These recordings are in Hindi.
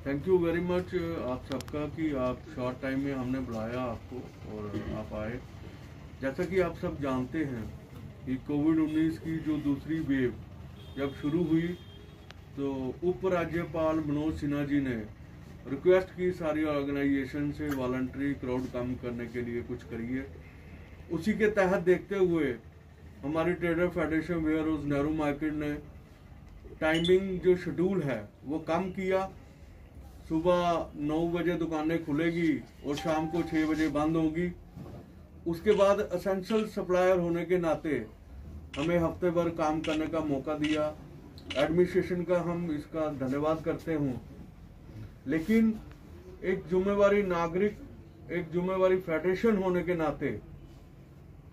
थैंक यू वेरी मच आप सबका कि आप शॉर्ट टाइम में हमने बुलाया आपको और आप आए। जैसा कि आप सब जानते हैं कि कोविड-19 की जो दूसरी वेव जब शुरू हुई तो उप राज्यपाल मनोज सिन्हा जी ने रिक्वेस्ट की सारी ऑर्गेनाइजेशन से वॉलंटरी क्राउड कम करने के लिए कुछ करिए। उसी के तहत देखते हुए हमारी trader federation warehouse Nehru market ने टाइमिंग जो शेड्यूल है वो कम किया। सुबह 9 बजे दुकानें खुलेगी और शाम को 6 बजे बंद होगी। उसके बाद एसेंशियल सप्लायर होने के नाते हमें हफ्ते भर काम करने का मौका दिया। एडमिनिस्ट्रेशन का हम इसका धन्यवाद करते हूँ। लेकिन एक जिम्मेवारी नागरिक, एक जिम्मेवारी फेडरेशन होने के नाते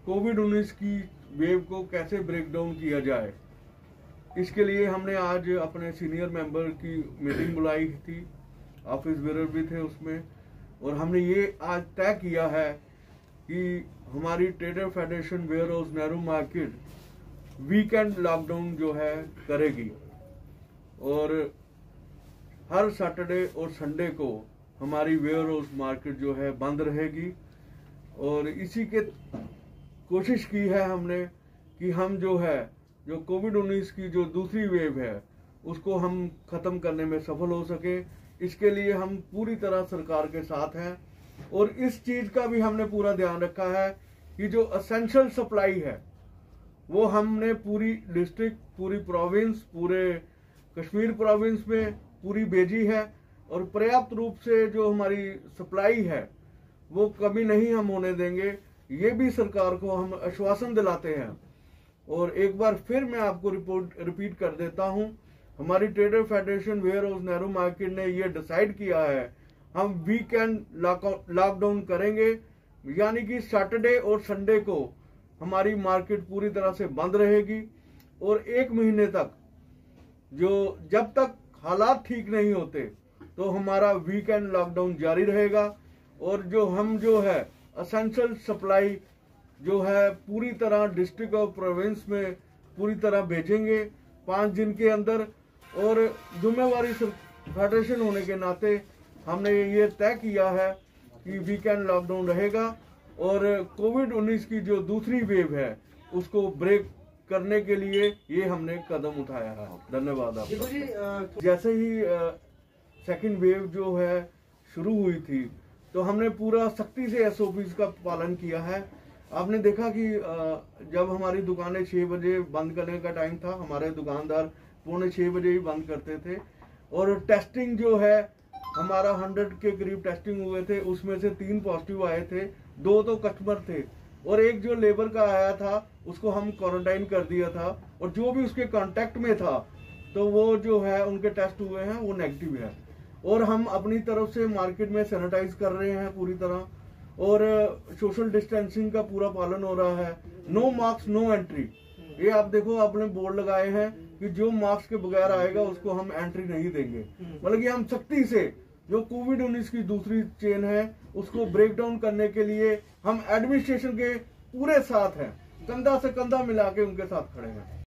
कोविड-19 की वेव को कैसे ब्रेक डाउन किया जाए, इसके लिए हमने आज अपने सीनियर मेंबर की मीटिंग बुलाई थी। ऑफिस बेरर भी थे उसमें, और हमने ये आज तय किया है कि हमारी trader federation warehouse Nehru market weekend lockdown जो है करेगी और हर सैटरडे और संडे को हमारी वेयर हाउस मार्केट जो है बंद रहेगी। और इसी के कोशिश की है हमने कि हम जो है जो कोविड-19 की जो दूसरी वेव है उसको हम खत्म करने में सफल हो सके। इसके लिए हम पूरी तरह सरकार के साथ हैं और इस चीज का भी हमने पूरा ध्यान रखा है कि जो एसेंशियल सप्लाई है वो हमने पूरी डिस्ट्रिक्ट, पूरी प्रोविंस, पूरे कश्मीर प्रोविंस में पूरी भेजी है और पर्याप्त रूप से जो हमारी सप्लाई है वो कमी नहीं हम होने देंगे। ये भी सरकार को हम आश्वासन दिलाते हैं। और एक बार फिर मैं आपको रिपीट कर देता हूं, हमारी trader federation warehouse Nehru market ने ये डिसाइड किया है हम वीकेंड लॉकडाउन करेंगे, यानी कि सैटरडे और संडे को हमारी मार्केट पूरी तरह से बंद रहेगी और 1 महीने तक जब तक हालात ठीक नहीं होते तो हमारा वीकेंड लॉकडाउन जारी रहेगा। और जो है एसेंशियल सप्लाई जो है पूरी तरह डिस्ट्रिक्ट और प्रोविंस में पूरी तरह भेजेंगे 5 दिन के अंदर। और जिम्मेवारी फेडरेशन होने के नाते हमने ये तय किया है कि वीकेंड लॉकडाउन रहेगा और कोविड-19 की जो दूसरी वेव है उसको ब्रेक करने के लिए ये हमने कदम उठाया है। धन्यवाद आपका। जैसे ही सेकंड वेव जो है शुरू हुई थी तो हमने पूरा सख्ती से SOPs का पालन किया है। आपने देखा कि जब हमारी दुकानें 6 बजे बंद करने का टाइम था, हमारे दुकानदार 5:45 बजे ही बंद करते थे। और टेस्टिंग जो है हमारा 100 के करीब टेस्टिंग हुए थे, उसमें से 3 पॉजिटिव आए थे, 2 तो कस्टमर थे और एक जो लेबर का आया था उसको हम क्वारंटाइन कर दिया था। और जो भी उसके कांटेक्ट में था तो वो जो है उनके टेस्ट हुए हैं वो नेगेटिव है। और हम अपनी तरफ से मार्केट में सैनिटाइज कर रहे हैं पूरी तरह और सोशल डिस्टेंसिंग का पूरा पालन हो रहा है। नो मास्क नो एंट्री, ये आप देखो आपने बोर्ड लगाए हैं कि जो मास्क के बगैर आएगा उसको हम एंट्री नहीं देंगे। मतलब कि हम सख्ती से जो कोविड-19 की दूसरी चेन है उसको ब्रेक डाउन करने के लिए हम एडमिनिस्ट्रेशन के पूरे साथ हैं, कंधा से कंधा मिला के उनके साथ खड़े हैं।